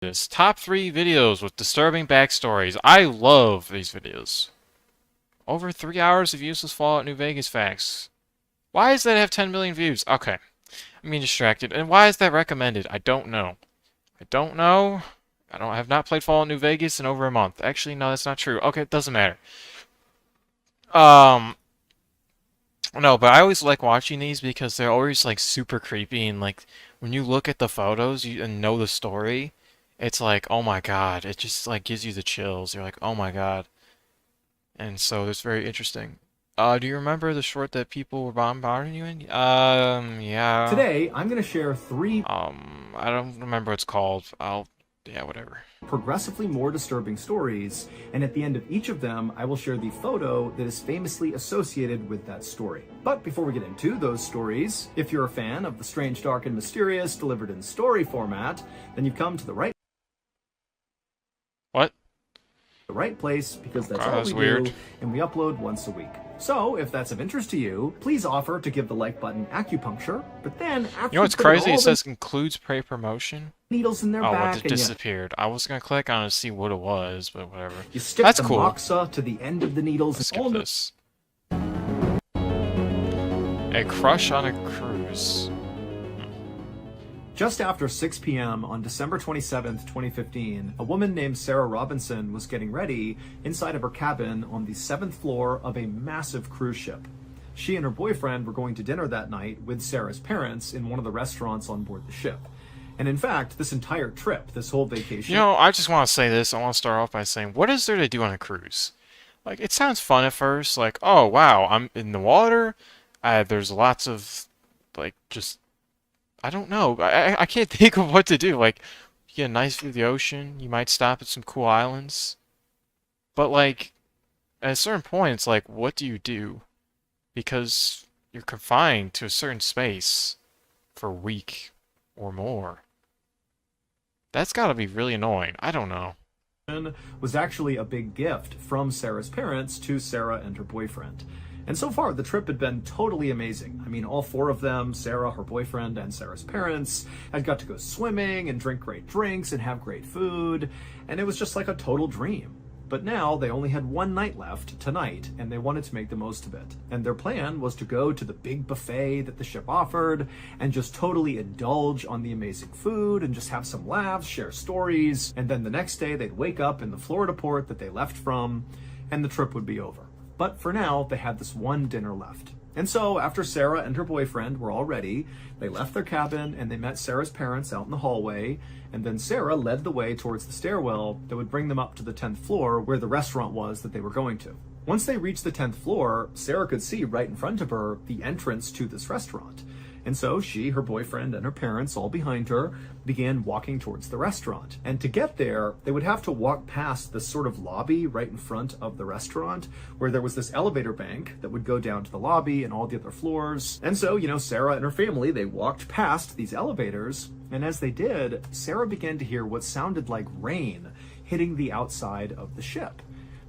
This top 3 videos with disturbing backstories. I love these videos. Over 3 hours of useless Fallout New Vegas facts. Why does that have 10 million views? Okay, I'm being distracted. And why is that recommended? I don't know. I don't know. I have not played Fallout New Vegas in over a month. Actually, no, that's not true. Okay, it doesn't matter. Um, no, but I always like watching these because they're always like super creepy and like when you look at the photos and know the story, it's like, oh my God, it just like gives you the chills. You're like, oh my God. And so it's very interesting. Do you remember the short that people were bombarding you in? Yeah. Today, I'm going to share three I don't remember what it's called. Yeah, whatever. progressively more disturbing stories, and at the end of each of them, I will share the photo that is famously associated with that story. But before we get into those stories, if you're a fan of the strange, dark, and mysterious delivered in story format, then you've come to the What? right place because that's God, all that's we weird. do, and we upload once a week. So, if that's of interest to you, please offer to give the like button acupuncture, but then after You know what's put in crazy? all It the says includes promotion. needles in their Oh, well, back it and disappeared. I was gonna click on it to see what it was, but whatever. you stick That's the cool. moxa to the end of the needles Let's and skip all this. A crush on a cruise. Just after 6 p.m. on December 27th, 2015, a woman named Sarah Robinson was getting ready inside of her cabin on the 7th floor of a massive cruise ship. She and her boyfriend were going to dinner that night with Sarah's parents in one of the restaurants on board the ship. And in fact, this entire trip, this whole vacation... You know, I just want to say this. I want to start off by saying, what is there to do on a cruise? Like, it sounds fun at first. Like, oh, wow, I'm in the water. There's lots of, like, just I don't know. I can't think of what to do. Like, you get a nice view of the ocean. You might stop at some cool islands. But, like, at a certain point, it's like, what do you do? Because you're confined to a certain space for a week or more. That's gotta be really annoying. I don't know. was actually a big gift from Sarah's parents to Sarah and her boyfriend. And so far, the trip had been totally amazing. I mean, all four of them, Sarah, her boyfriend, and Sarah's parents, had got to go swimming and drink great drinks and have great food, and it was just like a total dream. But now they only had one night left, tonight, and they wanted to make the most of it. And their plan was to go to the big buffet that the ship offered and just totally indulge on the amazing food and just have some laughs, share stories, and then the next day they'd wake up in the Florida port that they left from, and the trip would be over. But for now, they had this one dinner left. And so, after Sarah and her boyfriend were all ready, they left their cabin and they met Sarah's parents out in the hallway, and then Sarah led the way towards the stairwell that would bring them up to the 10th floor where the restaurant was that they were going to. Once they reached the 10th floor, Sarah could see right in front of her the entrance to this restaurant. And so she, her boyfriend, and her parents, all behind her, began walking towards the restaurant. And to get there, they would have to walk past this sort of lobby right in front of the restaurant, where there was this elevator bank that would go down to the lobby and all the other floors. And so, Sarah and her family, they walked past these elevators, and as they did, Sarah began to hear what sounded like rain hitting the outside of the ship.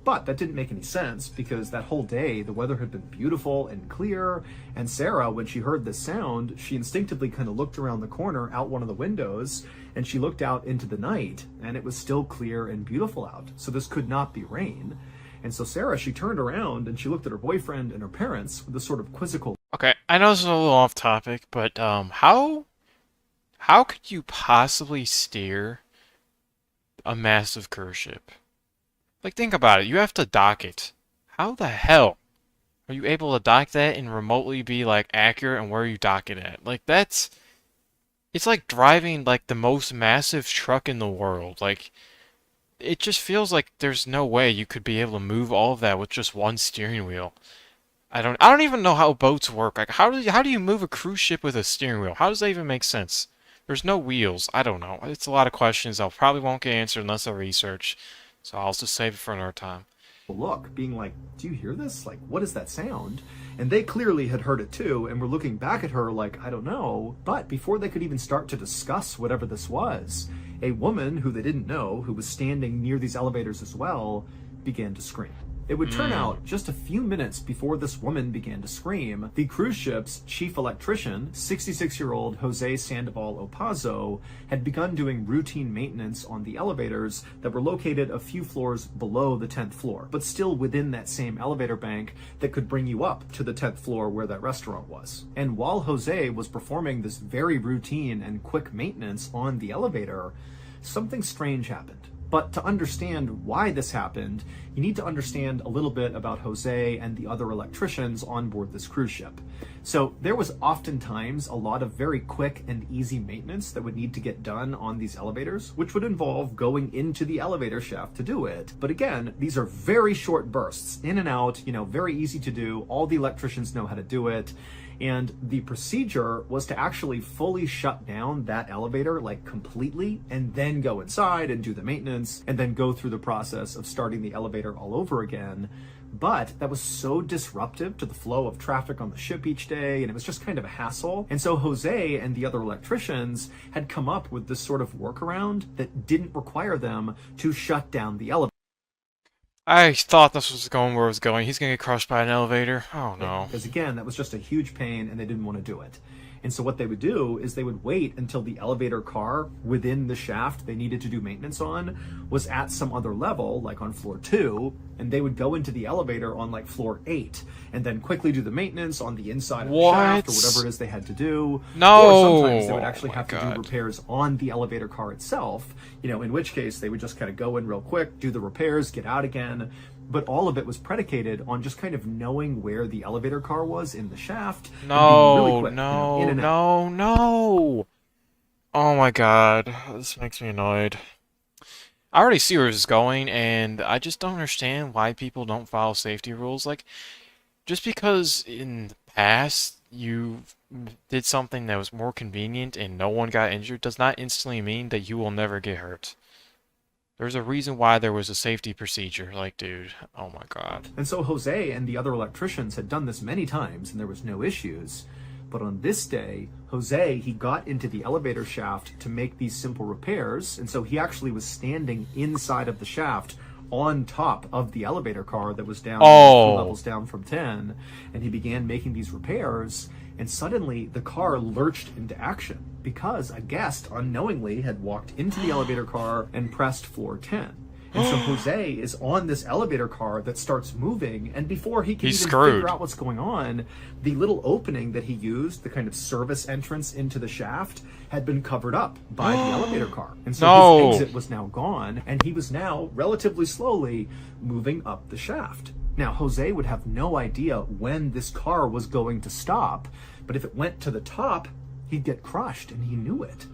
But that didn't make any sense because that whole day the weather had been beautiful and clear, and Sarah, when she heard this sound, she instinctively kind of looked around the corner out one of the windows, and she looked out into the night, and it was still clear and beautiful out. So this could not be rain. And so Sarah, she turned around and she looked at her boyfriend and her parents with a sort of quizzical... Okay, I know this is a little off topic, but how could you possibly steer a massive cruise ship? Like, think about it. You have to dock it. How the hell are you able to dock that and remotely be, like, accurate on where you dock it at? Like, it's like driving, like, the most massive truck in the world. Like, it just feels like there's no way you could be able to move all of that with just one steering wheel. I don't even know how boats work. Like, how do you move a cruise ship with a steering wheel? How does that even make sense? There's no wheels. I don't know. It's a lot of questions I probably won't get answered unless I research. So I'll just save it for another time. look, being like, do you hear this? Like, what is that sound? And they clearly had heard it too, and were looking back at her like, I don't know. But before they could even start to discuss whatever this was, a woman who they didn't know, who was standing near these elevators as well, began to scream. It would turn out just a few minutes before this woman began to scream, the cruise ship's chief electrician, 66-year-old Jose Sandoval Opazo, had begun doing routine maintenance on the elevators that were located a few floors below the 10th floor, but still within that same elevator bank that could bring you up to the 10th floor where that restaurant was. And while Jose was performing this very routine and quick maintenance on the elevator, something strange happened. But to understand why this happened, you need to understand a little bit about Jose and the other electricians on board this cruise ship. So there was oftentimes a lot of very quick and easy maintenance that would need to get done on these elevators, which would involve going into the elevator shaft to do it. But again, these are very short bursts, in and out, very easy to do. All the electricians know how to do it. And the procedure was to actually fully shut down that elevator, like completely, and then go inside and do the maintenance, and then go through the process of starting the elevator all over again. But that was so disruptive to the flow of traffic on the ship each day, and it was just kind of a hassle. And so Jose and the other electricians had come up with this sort of workaround that didn't require them to shut down the elevator. I thought this was going where it was going. He's gonna get crushed by an elevator. Oh no. Because again, that was just a huge pain and they didn't want to do it. And so what they would do is they would wait until the elevator car within the shaft they needed to do maintenance on was at some other level, like on floor 2, and they would go into the elevator on like floor 8 and then quickly do the maintenance on the inside of the shaft or whatever it is they had to do. No. Or sometimes they would actually have to God. do repairs on the elevator car itself, in which case they would just kind of go in real quick, do the repairs, get out again. But all of it was predicated on just kind of knowing where the elevator car was in the shaft. No, and being really quick, no, in and out. no. Oh my god, this makes me annoyed. I already see where this is going, and I just don't understand why people don't follow safety rules. Like, just because in the past you did something that was more convenient and no one got injured does not instantly mean that you will never get hurt. There's a reason why there was a safety procedure. Like, dude, oh my god. And so Jose and the other electricians had done this many times and there was no issues. But on this day, Jose, he got into the elevator shaft to make these simple repairs. And so he actually was standing inside of the shaft on top of the elevator car that was down 2 levels down from 10. And he began making these repairs. And suddenly the car lurched into action because a guest unknowingly had walked into the elevator car and pressed floor 10. And so Jose is on this elevator car that starts moving, and before he can even figure out what's going on, the little opening that he used, the kind of service entrance into the shaft, had been covered up by the elevator car. And so his exit was now gone, and he was now relatively slowly moving up the shaft. Now, Jose would have no idea when this car was going to stop, but if it went to the top, he'd get crushed, and he knew it.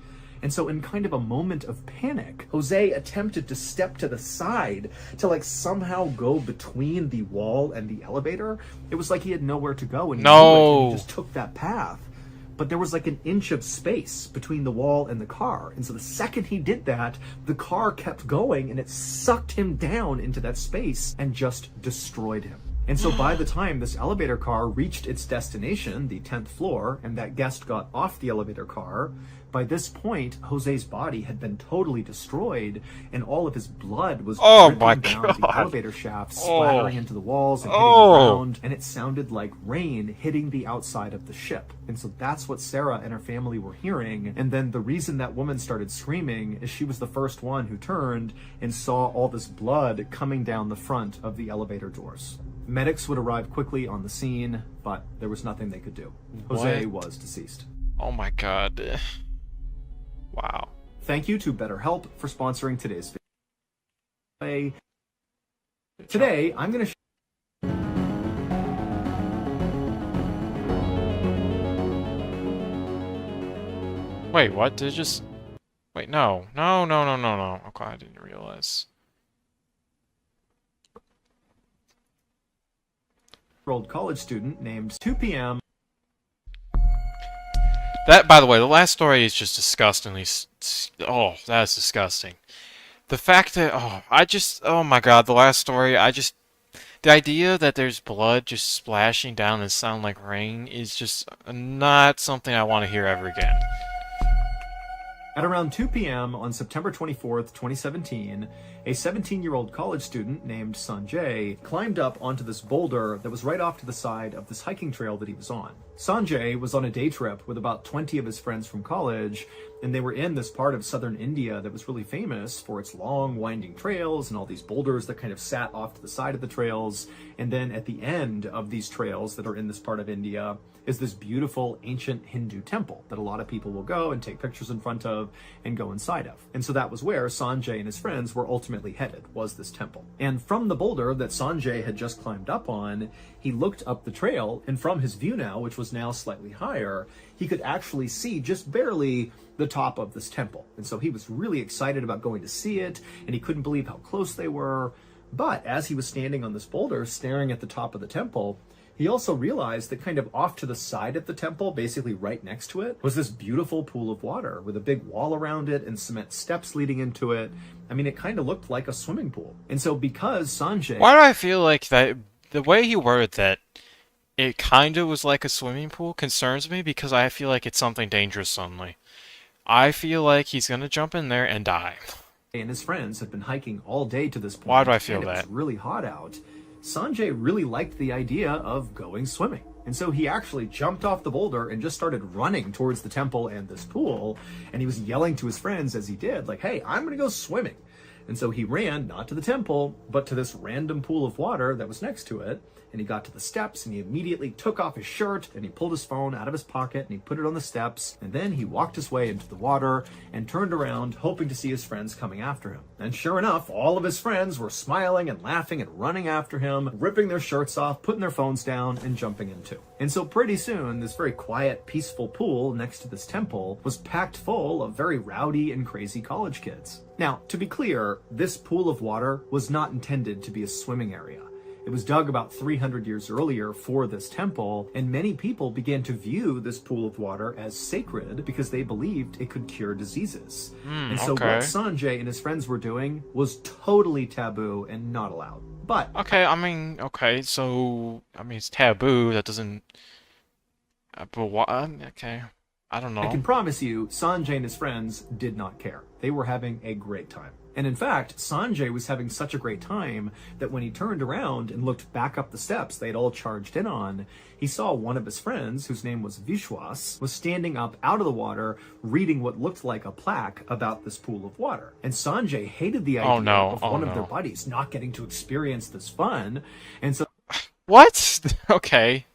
And so in kind of a moment of panic, Jose attempted to step to the side to somehow go between the wall and the elevator. It was like he had nowhere to go and he knew it, and he just took that path. But there was like an inch of space between the wall and the car. And so the second he did that, the car kept going and it sucked him down into that space and just destroyed him. And so by the time this elevator car reached its destination, the 10th floor, and that guest got off the elevator car, by this point, Jose's body had been totally destroyed, and all of his blood was dripping down the elevator shaft, splattering into the walls and hitting the ground, and it sounded like rain hitting the outside of the ship. And so that's what Sarah and her family were hearing. And then the reason that woman started screaming is she was the first one who turned and saw all this blood coming down the front of the elevator doors. Medics would arrive quickly on the scene, but there was nothing they could do. Jose was deceased. Oh my god. Wow. Thank you to BetterHelp for sponsoring today's video. Today, I'm going to Wait, what? Did it just... Wait, no. No, no, no, no, no. Okay, I didn't realize. Old college student named 2 p.m. That, by the way, the last story is just disgustingly... Oh, that's disgusting. The fact that... Oh my god, the last story, the idea that there's blood just splashing down and sound like rain is just not something I want to hear ever again. At around 2 p.m. on September 24th, 2017, a 17-year-old college student named Sanjay climbed up onto this boulder that was right off to the side of this hiking trail that he was on. Sanjay was on a day trip with about 20 of his friends from college, and they were in this part of southern India that was really famous for its long, winding trails and all these boulders that kind of sat off to the side of the trails. And then at the end of these trails that are in this part of India is this beautiful ancient Hindu temple that a lot of people will go and take pictures in front of and go inside of. And so that was where Sanjay and his friends were ultimately headed, was this temple. And from the boulder that Sanjay had just climbed up on, he looked up the trail, and from his view now, which was now slightly higher, he could actually see just barely the top of this temple. And so he was really excited about going to see it, and he couldn't believe how close they were. But as he was standing on this boulder, staring at the top of the temple, he also realized that kind of off to the side of the temple, basically right next to it, was this beautiful pool of water with a big wall around it and cement steps leading into it. I mean, it kind of looked like a swimming pool. And so because Sanjay... Why do I feel like that the way he worded that it kind of was like a swimming pool concerns me because I feel like it's something dangerous suddenly. I feel like he's gonna jump in there and die. and his friends had been hiking all day to this point. Why do I feel and that? It was really hot out. Sanjay really liked the idea of going swimming. And so he actually jumped off the boulder and just started running towards the temple and this pool. And he was yelling to his friends as he did, like, hey, I'm going to go swimming. And so he ran, not to the temple, but to this random pool of water that was next to it. And he got to the steps and he immediately took off his shirt and he pulled his phone out of his pocket and he put it on the steps. And then he walked his way into the water and turned around, hoping to see his friends coming after him. And sure enough, all of his friends were smiling and laughing and running after him, ripping their shirts off, putting their phones down and jumping in too. And so pretty soon, this very quiet, peaceful pool next to this temple was packed full of very rowdy and crazy college kids. Now, to be clear, this pool of water was not intended to be a swimming area. It was dug about 300 years earlier for this temple, and many people began to view this pool of water as sacred because they believed it could cure diseases. And so what Sanjay and his friends were doing was totally taboo and not allowed. But so it's taboo. That doesn't. But what? Okay, I don't know. I can promise you, Sanjay and his friends did not care. They were having a great time. And in fact, Sanjay was having such a great time that when he turned around and looked back up the steps they'd all charged in on, he saw one of his friends, whose name was Vishwas, was standing up out of the water reading what looked like a plaque about this pool of water. And Sanjay hated the idea of one of their buddies not getting to experience this fun. And so... What? Okay.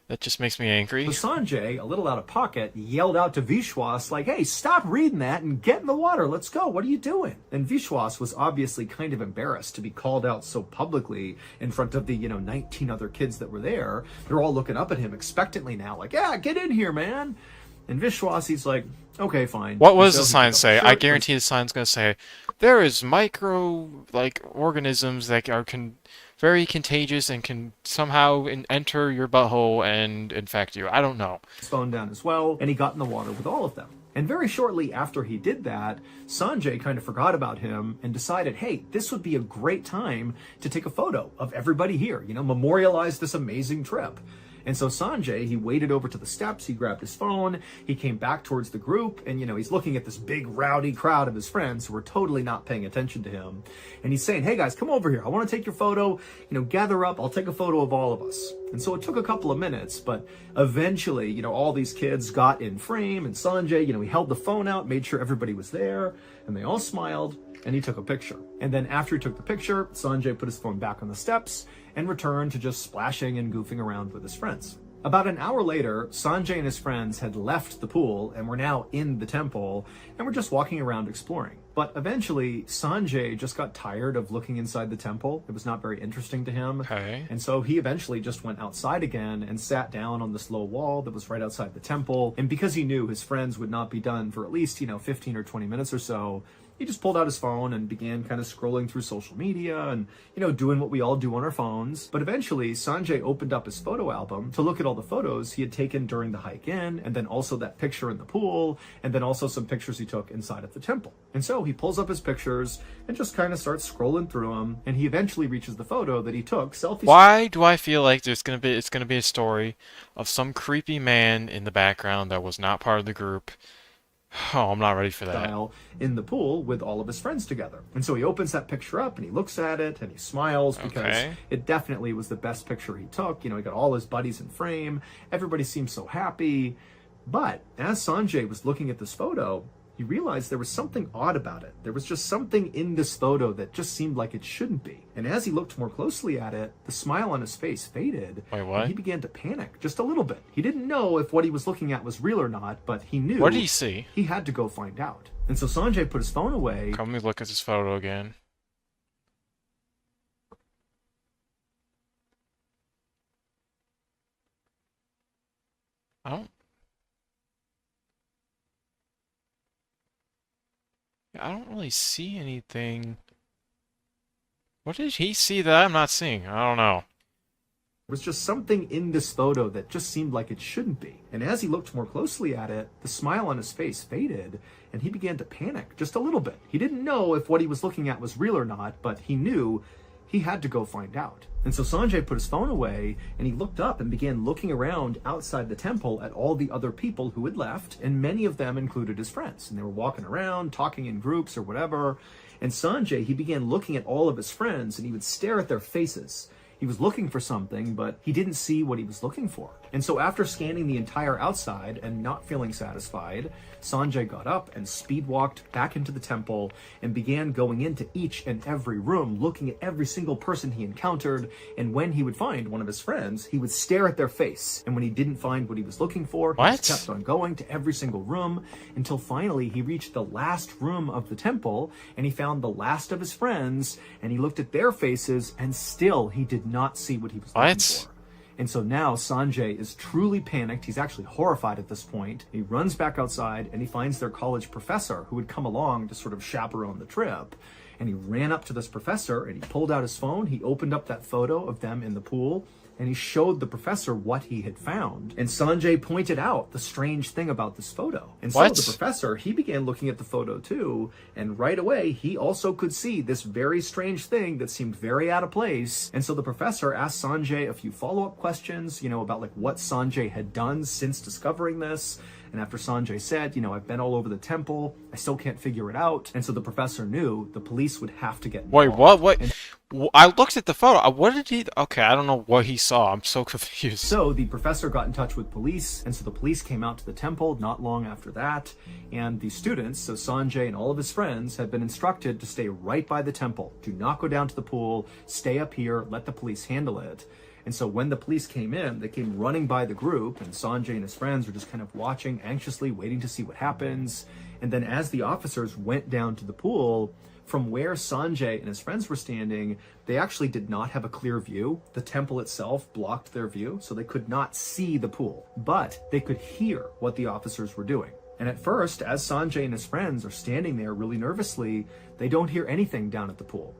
That just makes me angry. So Sanjay, a little out of pocket, yelled out to Vishwas, like, hey, stop reading that and get in the water. Let's go. What are you doing? And Vishwas was obviously kind of embarrassed to be called out so publicly in front of the, 19 other kids that were there. They're all looking up at him expectantly now, like, yeah, get in here, man. And Vishwas, he's like, okay, fine. What does the sign say? I guarantee the sign's going to say, there is organisms that are very contagious and can somehow enter your butthole and infect you. I don't know. His phone down as well, and he got in the water with all of them. And very shortly after he did that, Sanjay kind of forgot about him and decided, hey, this would be a great time to take a photo of everybody here, memorialize this amazing trip. And so Sanjay, he waded over to the steps, he grabbed his phone, he came back towards the group, and, he's looking at this big rowdy crowd of his friends who were totally not paying attention to him. And he's saying, hey guys, come over here. I want to take your photo, gather up. I'll take a photo of all of us. And so it took a couple of minutes, but eventually, all these kids got in frame, and Sanjay, he held the phone out, made sure everybody was there, and they all smiled, and he took a picture. And then after he took the picture, Sanjay put his phone back on the steps and returned to just splashing and goofing around with his friends. About an hour later, Sanjay and his friends had left the pool and were now in the temple and were just walking around exploring. But eventually, Sanjay just got tired of looking inside the temple. It was not very interesting to him. Okay. And so he eventually just went outside again and sat down on this low wall that was right outside the temple. And because he knew his friends would not be done for at least, 15 or 20 minutes or so, he just pulled out his phone and began kind of scrolling through social media and, doing what we all do on our phones. But eventually, Sanjay opened up his photo album to look at all the photos he had taken during the hike in, and then also that picture in the pool, and then also some pictures he took inside of the temple. And so he pulls up his pictures and just kind of starts scrolling through them, and he eventually reaches the photo that he took, selfie. Why do I feel like it's gonna be a story of some creepy man in the background that was not part of the group Oh, I'm not ready for that. style in the pool with all of his friends together. And so he opens that picture up and he looks at it and he smiles because Okay. it definitely was the best picture he took. You know, he got all his buddies in frame. Everybody seemed so happy. But as Sanjay was looking at this photo, he realized there was something odd about it. There was just something in this photo that just seemed like it shouldn't be. And as he looked more closely at it, the smile on his face faded, Wait, and he what? began to panic just a little bit. He didn't know if what he was looking at was real or not, but he What did knew he see? he had to go find out. And so Sanjay put his phone away. Come, let me look at this photo again. I don't. I don't really see anything. What did he see that I'm not seeing? I don't know. There was just something in this photo that just seemed like it shouldn't be. And as he looked more closely at it, the smile on his face faded, and he began to panic just a little bit. He didn't know if what he was looking at was real or not, but he knew he had to go find out. And so Sanjay put his phone away and he looked up and began looking around outside the temple at all the other people who had left, and many of them included his friends. And they were walking around, talking in groups or whatever. And Sanjay, he began looking at all of his friends and he would stare at their faces. He was looking for something, but he didn't see what he was looking for. And so after scanning the entire outside and not feeling satisfied, Sanjay got up and speed walked back into the temple and began going into each and every room, looking at every single person he encountered. And when he would find one of his friends, he would stare at their face. And when he didn't find what he was looking for, he just What? kept on going to every single room until finally he reached the last room of the temple and he found the last of his friends and he looked at their faces and still he did not see what he was looking What? for. And so now Sanjay is truly panicked. He's actually horrified at this point. He runs back outside and he finds their college professor who had come along to sort of chaperone the trip. And he ran up to this professor and he pulled out his phone. He opened up that photo of them in the pool and he showed the professor what he had found. And Sanjay pointed out the strange thing about this photo. And so What? the professor, he began looking at the photo too, and right away he also could see this very strange thing that seemed very out of place. And so the professor asked Sanjay a few follow-up questions, about like what Sanjay had done since discovering this. And after Sanjay said, I've been all over the temple, I still can't figure it out. And so the professor knew the police would have to get Wait, involved. what? And I looked at the photo. What did he? Okay, I don't know what he saw. I'm so confused. so the professor got in touch with police, and so the police came out to the temple not long after that. And the students, so Sanjay and all of his friends, had been instructed to stay right by the temple. Do not go down to the pool, stay up here, let the police handle it. And so when the police came in, they came running by the group, and Sanjay and his friends were just kind of watching anxiously, waiting to see what happens. And then as the officers went down to the pool, from where Sanjay and his friends were standing, they actually did not have a clear view. The temple itself blocked their view, so they could not see the pool, but they could hear what the officers were doing. And at first, as Sanjay and his friends are standing there really nervously, they don't hear anything down at the pool.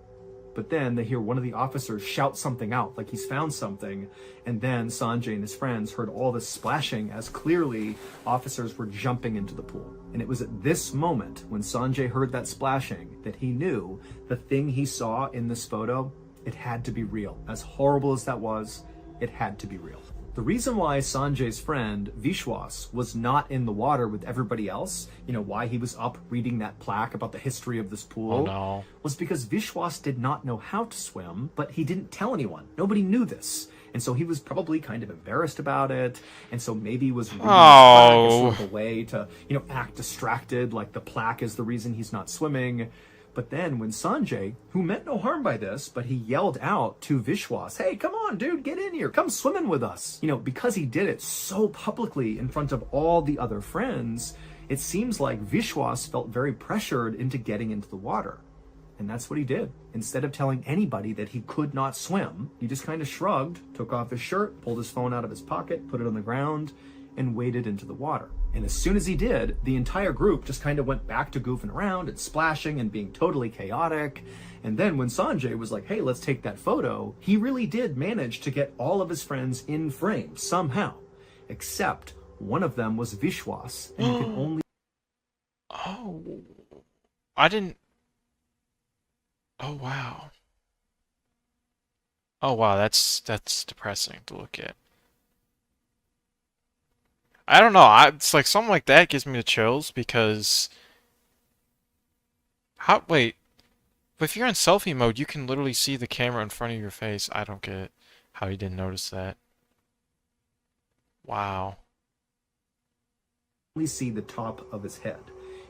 But then they hear one of the officers shout something out, like he's found something. And then Sanjay and his friends heard all this splashing as clearly officers were jumping into the pool. And it was at this moment, when Sanjay heard that splashing, that he knew the thing he saw in this photo, it had to be real. As horrible as that was, it had to be real. The reason why Sanjay's friend Vishwas was not in the water with everybody else, why he was up reading that plaque about the history of this pool, Oh no. was because Vishwas did not know how to swim, but he didn't tell anyone. Nobody knew this. And so he was probably kind of embarrassed about it. And so maybe he was reading the plaque as sort of a way to, act distracted, like the plaque is the reason he's not swimming. But then when Sanjay, who meant no harm by this, but he yelled out to Vishwas, "Hey, come on, dude, get in here. Come swimming with us." Because he did it so publicly in front of all the other friends, it seems like Vishwas felt very pressured into getting into the water. And that's what he did. Instead of telling anybody that he could not swim, he just kind of shrugged, took off his shirt, pulled his phone out of his pocket, put it on the ground, and waded into the water. And as soon as he did, the entire group just kind of went back to goofing around and splashing and being totally chaotic. And then when Sanjay was like, "Hey, let's take that photo," he really did manage to get all of his friends in frame somehow. Except one of them was Vishwas, and he could only... Oh, I didn't. Oh wow. Oh wow, that's depressing to look at. I don't know. It's like something like that gives me the chills because how? Wait, if you're in selfie mode, you can literally see the camera in front of your face. I don't get how you didn't notice that. Wow. Only see the top of his head.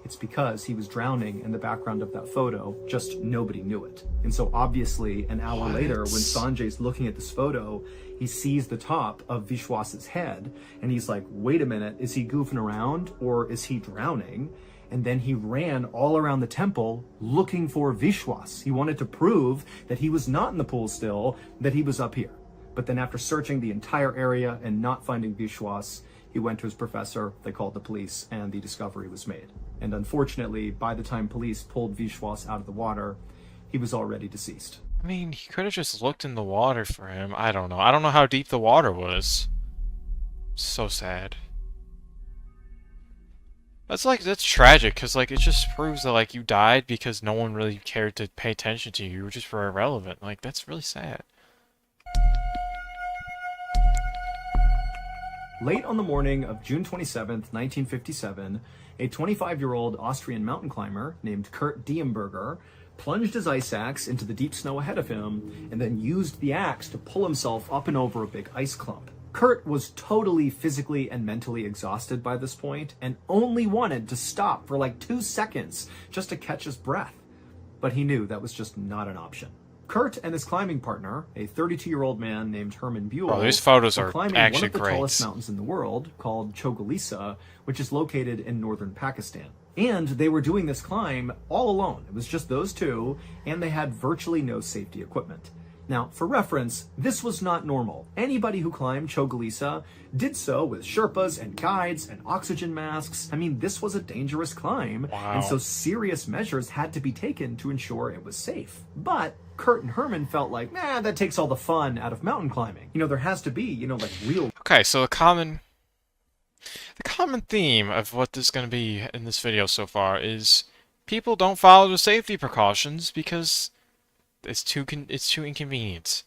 It's because he was drowning in the background of that photo, just nobody knew it. And so obviously an hour later, when Sanjay's looking at this photo, he sees the top of Vishwas's head and he's like, wait a minute, is he goofing around or is he drowning? And then he ran all around the temple looking for Vishwas. He wanted to prove that he was not in the pool still, that he was up here. But then after searching the entire area and not finding Vishwas, he went to his professor, they called the police, and the discovery was made. And unfortunately, by the time police pulled Vishwas out of the water, he was already deceased. I mean, he could have just looked in the water for him. I don't know. I don't know how deep the water was. So sad. That's tragic, because, like, it just proves that, like, you died because no one really cared to pay attention to you. You were just were irrelevant. Like, that's really sad. Late on the morning of June 27th, 1957, a 25-year-old Austrian mountain climber named Kurt Diemberger plunged his ice axe into the deep snow ahead of him and then used the axe to pull himself up and over a big ice clump. Kurt was totally physically and mentally exhausted by this point and only wanted to stop for like 2 seconds just to catch his breath. But he knew that was just not an option. Kurt and his climbing partner, a 32-year-old man named Herman Buell, Oh, these photos were are climbing actually one of the great. tallest mountains in the world, called Chogalisa, which is located in northern Pakistan. And they were doing this climb all alone. It was just those two, and they had virtually no safety equipment. Now, for reference, this was not normal. Anybody who climbed Chogalisa did so with Sherpas and guides and oxygen masks. I mean, this was a dangerous climb, Wow. and so serious measures had to be taken to ensure it was safe. But Kurt and Herman felt like, that takes all the fun out of mountain climbing. There has to be, like real... Okay, so the common theme of what this is going to be in this video so far is people don't follow the safety precautions because it's too inconvenient.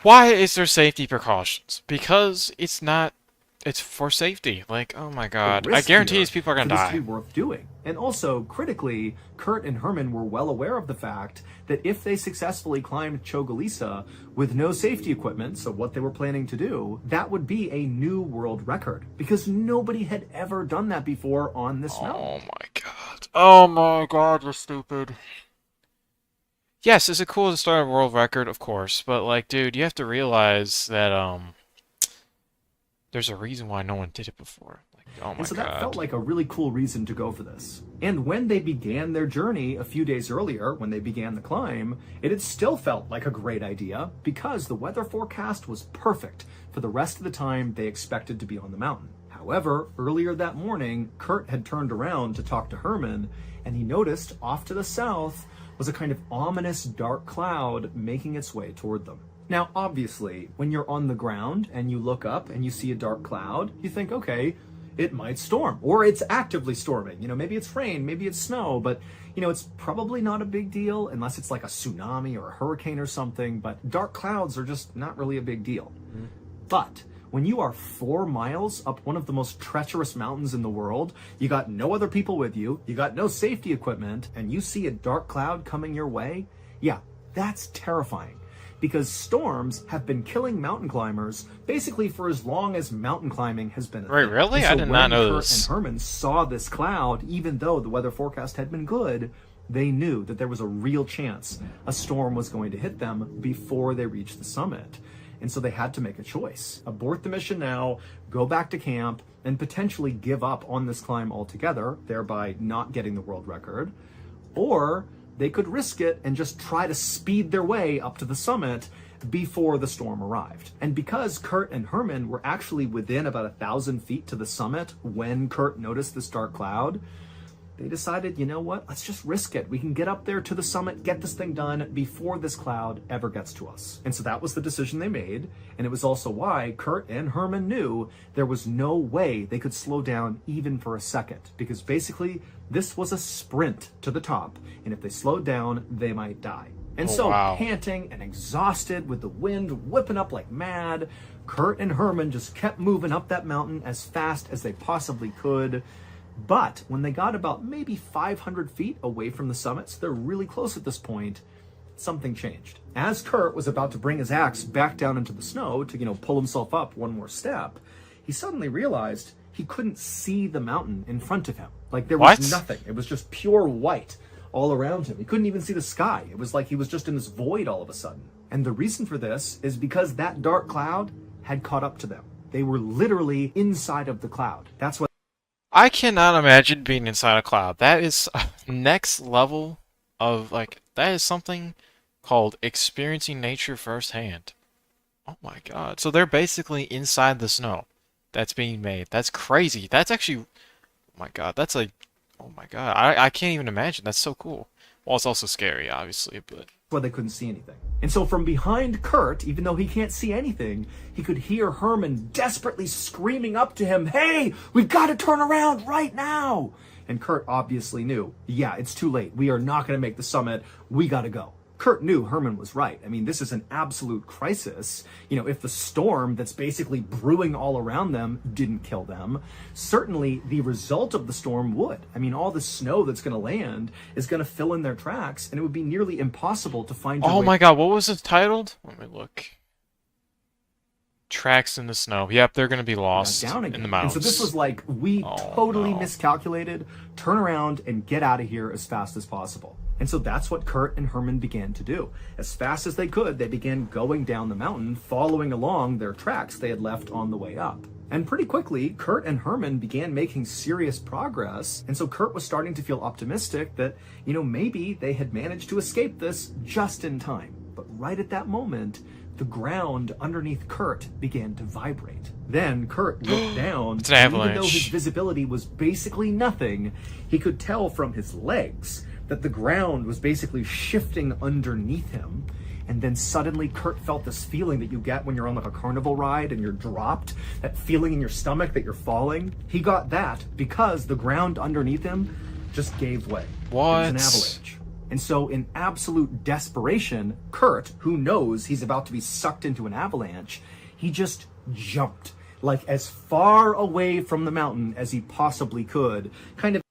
Why is there safety precautions? Because it's for safety. Like, oh my god. I guarantee these people are going to die. To be worth doing. And also, critically, Kurt and Herman were well aware of the fact that if they successfully climbed Chogalisa with no safety equipment, so what they were planning to do, that would be a new world record. Because nobody had ever done that before on this mountain. Oh my god. Oh my god, you're stupid. Yes, is it cool to start a world record? Of course. But, like, dude, you have to realize that, there's a reason why no one did it before. Like, oh my And so god. that felt like a really cool reason to go for this. And when they began their journey a few days earlier, when they began the climb, it had still felt like a great idea because the weather forecast was perfect for the rest of the time they expected to be on the mountain. However, earlier that morning, Kurt had turned around to talk to Herman, and he noticed off to the south was a kind of ominous dark cloud making its way toward them. Now, obviously, when you're on the ground and you look up and you see a dark cloud, you think, okay, it might storm, or it's actively storming. Maybe it's rain, maybe it's snow, but, it's probably not a big deal unless it's like a tsunami or a hurricane or something, but dark clouds are just not really a big deal. Mm-hmm. But when you are 4 miles up one of the most treacherous mountains in the world, you got no other people with you, you got no safety equipment, and you see a dark cloud coming your way, yeah, that's terrifying. Because storms have been killing mountain climbers basically for as long as mountain climbing has been a thing. Wait, really? So I did not know when Kurt this. and Herman saw this cloud, even though the weather forecast had been good, they knew that there was a real chance a storm was going to hit them before they reached the summit. And so they had to make a choice. Abort the mission now, go back to camp, and potentially give up on this climb altogether, thereby not getting the world record. Or they could risk it and just try to speed their way up to the summit before the storm arrived. And because Kurt and Herman were actually within about 1,000 feet to the summit when Kurt noticed this dark cloud, they decided, you know what, let's just risk it. We can get up there to the summit, get this thing done before this cloud ever gets to us. And so that was the decision they made. And it was also why Kurt and Herman knew there was no way they could slow down even for a second, because basically this was a sprint to the top. And if they slowed down, they might die. And Oh, so, wow. panting and exhausted with the wind whipping up like mad, Kurt and Herman just kept moving up that mountain as fast as they possibly could. But when they got about maybe 500 feet away from the summit, so they're really close at this point, something changed. As Kurt was about to bring his axe back down into the snow to, pull himself up one more step, he suddenly realized he couldn't see the mountain in front of him. Like there was What? nothing. It was just pure white all around him. He couldn't even see the sky. It was like he was just in this void all of a sudden. And the reason for this is because that dark cloud had caught up to them. They were literally inside of the cloud. That's what I cannot imagine being inside a cloud. That is next level of, like, that is something called experiencing nature firsthand. Oh my god. So they're basically inside the snow that's being made. That's crazy. That's actually, oh my god, that's like, oh my god. I can't even imagine. That's so cool. Well, it's also scary, obviously, but why they couldn't see anything. And so from behind Kurt, even though he can't see anything, he could hear Herman desperately screaming up to him, "Hey, we've got to turn around right now!" And Kurt obviously knew, yeah, it's too late. We are not going to make the summit. We got to go. Kurt knew Herman was right. I mean, this is an absolute crisis. If the storm that's basically brewing all around them didn't kill them, certainly the result of the storm would. I mean, all the snow that's going to land is going to fill in their tracks, and it would be nearly impossible to find your oh way my god, what was it titled? Let me look. Tracks in the snow. Yep, they're gonna be lost down again. in the And mountains. so this was like, we Oh, totally no. miscalculated, turn around and get out of here as fast as possible. And so that's what Kurt and Herman began to do. As fast as they could, they began going down the mountain, following along their tracks they had left on the way up. And pretty quickly, Kurt and Herman began making serious progress. And so Kurt was starting to feel optimistic that, maybe they had managed to escape this just in time. But right at that moment, the ground underneath Kurt began to vibrate. Then Kurt looked down, It's an and even though avalanche. his visibility was basically nothing, he could tell from his legs that the ground was basically shifting underneath him. And then suddenly Kurt felt this feeling that you get when you're on like a carnival ride and you're dropped, that feeling in your stomach that you're falling. He got that because the ground underneath him just gave way. What? It was an avalanche. And so in absolute desperation, Kurt, who knows he's about to be sucked into an avalanche, he just jumped like as far away from the mountain as he possibly could, kind of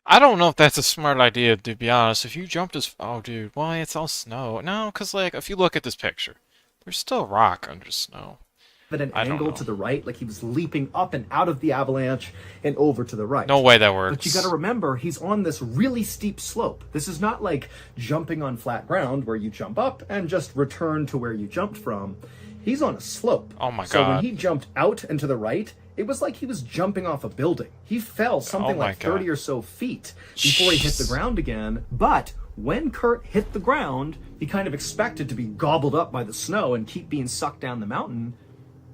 I don't know if that's a smart idea, to be honest. If you jumped as... Oh, dude, why? It's all snow. No, because, like, if you look at this picture, there's still rock under snow. at an I don't angle know. to the right, like he was leaping up and out of the avalanche and over to the right. No way that works. But you got to remember, he's on this really steep slope. This is not like jumping on flat ground where you jump up and just return to where you jumped from. He's on a slope. Oh my So when God. he jumped out and to the right, it was like he was jumping off a building. He fell something Oh my like 30 God. or so feet before he hit the Jeez. ground again. But when Kurt hit the ground, he kind of expected to be gobbled up by the snow and keep being sucked down the mountain,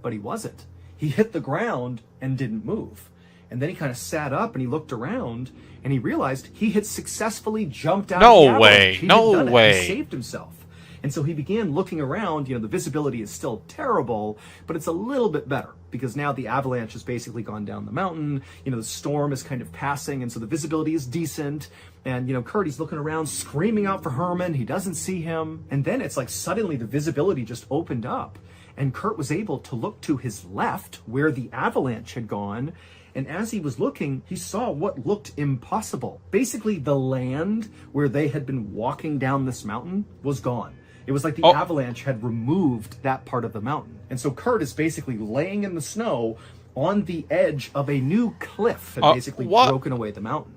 but he wasn't. He hit the ground and didn't move. And then he kind of sat up and he looked around and he realized he had successfully jumped out No of the avalanche. way. He had No done it. way. He saved himself. And so he began looking around. The visibility is still terrible, but it's a little bit better because now the avalanche has basically gone down the mountain. The storm is kind of passing, and so the visibility is decent. And, Kurt, he's looking around, screaming out for Herman. He doesn't see him. And then it's like suddenly the visibility just opened up, and Kurt was able to look to his left where the avalanche had gone. And as he was looking, he saw what looked impossible. Basically, the land where they had been walking down this mountain was gone. It was like the avalanche had removed that part of the mountain. And so Kurt is basically laying in the snow on the edge of a new cliff that basically what? broken away the mountain.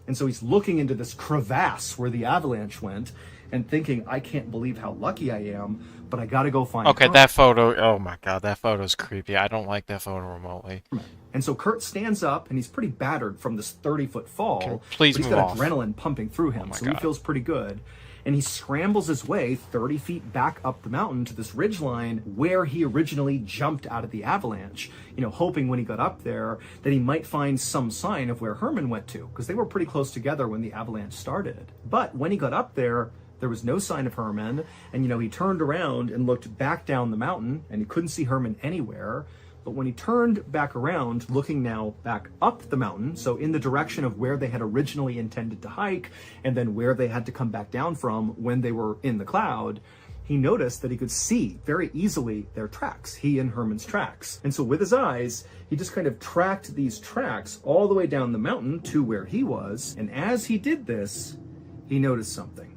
And so he's looking into this crevasse where the avalanche went and thinking, I can't believe how lucky I am, but I gotta go find Okay, Herman. that photo... Oh my God, that photo's creepy. I don't like that photo remotely. And so Kurt stands up, and he's pretty battered from this 30-foot fall. please but he's move got off. adrenaline pumping through him, my so he God. feels pretty good. And he scrambles his way 30 feet back up the mountain to this ridgeline where he originally jumped out of the avalanche, hoping when he got up there that he might find some sign of where Herman went to, because they were pretty close together when the avalanche started. But when he got up there was no sign of Herman, and he turned around and looked back down the mountain, and he couldn't see Herman anywhere. But when he turned back around, looking now back up the mountain, so in the direction of where they had originally intended to hike, and then where they had to come back down from when they were in the cloud, he noticed that he could see very easily their tracks, he and Herman's tracks. And so with his eyes, he just kind of tracked these tracks all the way down the mountain to where he was. And as he did this, he noticed something.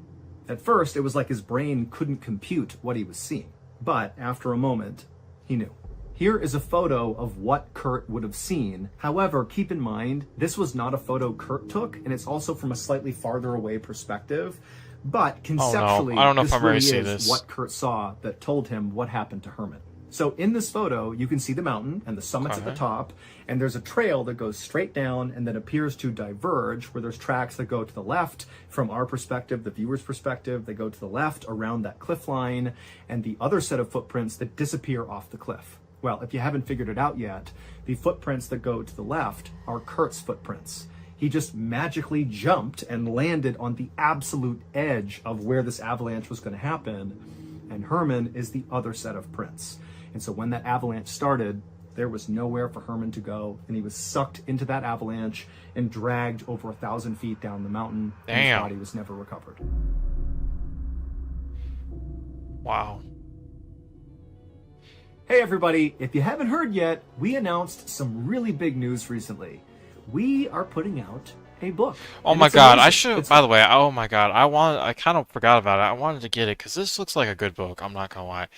At first, it was like his brain couldn't compute what he was seeing. But after a moment, he knew. Here is a photo of what Kurt would have seen. However, keep in mind, this was not a photo Kurt took, and it's also from a slightly farther away perspective. But conceptually, I don't know if this I'm ready really to see is this. what Kurt saw that told him what happened to Herman. So in this photo, you can see the mountain and the summits at the top, and there's a trail that goes straight down and then appears to diverge, where there's tracks that go to the left from our perspective, the viewer's perspective. They go to the left around that cliff line, and the other set of footprints that disappear off the cliff. Well, if you haven't figured it out yet, the footprints that go to the left are Kurt's footprints. He just magically jumped and landed on the absolute edge of where this avalanche was going to happen, and Herman is the other set of prints. And so when that avalanche started, there was nowhere for Herman to go, and he was sucked into that avalanche and dragged over 1,000 feet down the mountain. Damn. And his body was never recovered. Wow. Hey everybody, if you haven't heard yet, we announced some really big news recently. We are putting out a book. Oh And my it's god, I amazing. should, by the way, oh my god, I kind of forgot about it. I wanted to get it because this looks like a good book, I'm not gonna lie.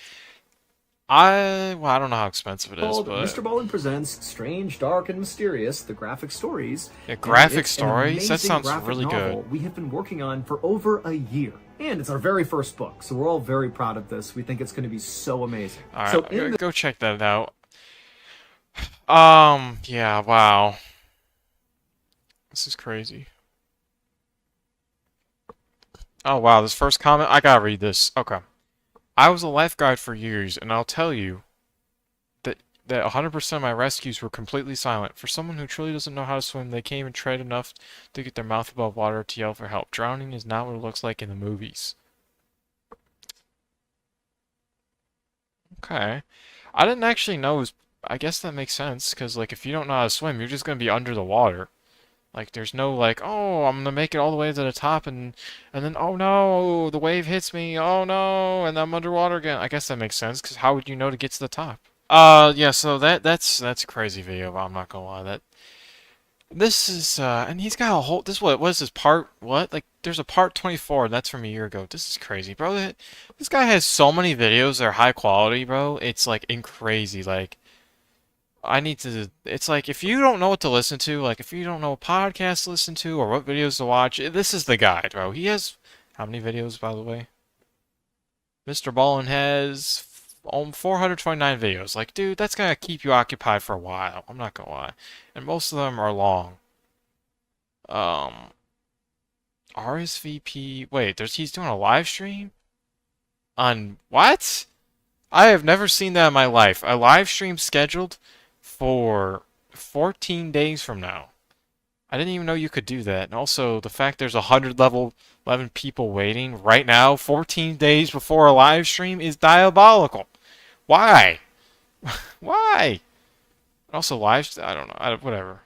Well, I don't know how expensive it is, Called but Mr. Ballen Presents Strange, Dark, and Mysterious, the Graphic Stories. yeah, And graphic it's an stories? That amazing sounds graphic really novel good. we have been working on for over a year. And it's our very first book, so we're all very proud of this. We think it's going to be so amazing. Alright, So in go check that out. Yeah, wow. This is crazy. Oh wow, this first comment, I gotta read this. Okay. I was a lifeguard for years, and I'll tell you that 100% of my rescues were completely silent. For someone who truly doesn't know how to swim, they can't even tread enough to get their mouth above water to yell for help. Drowning is not what it looks like in the movies. Okay. I didn't actually know it was, I guess that makes sense, because like if you don't know how to swim, you're just gonna be under the water. Like there's no like, oh, I'm gonna make it all the way to the top and then oh no, the wave hits me. Oh no, and I'm underwater again. I guess that makes sense, because how would you know to get to the top? Yeah, so that's a crazy video, I'm not gonna lie. This is and he's got a whole what is this part what? Like there's a part 24 and that's from a year ago. This is crazy, bro. This guy has so many videos that are high quality, bro. It's like crazy. Like I need to it's like if you don't know what to listen to, like if you don't know what podcast to listen to or what videos to watch, this is the guy, bro. He has how many videos, by the way? Mr. Ballin has 429 videos. Like, dude, that's gonna keep you occupied for a while. I'm not gonna lie. And most of them are long. Um, RSVP. Wait, he's doing a live stream? On what? I have never seen that in my life. A live stream scheduled for 14 days from now. I didn't even know you could do that. And also, the fact there's 100 level 11 people waiting right now, 14 days before a live stream, is diabolical. Why? Why? Also, I don't know. Whatever.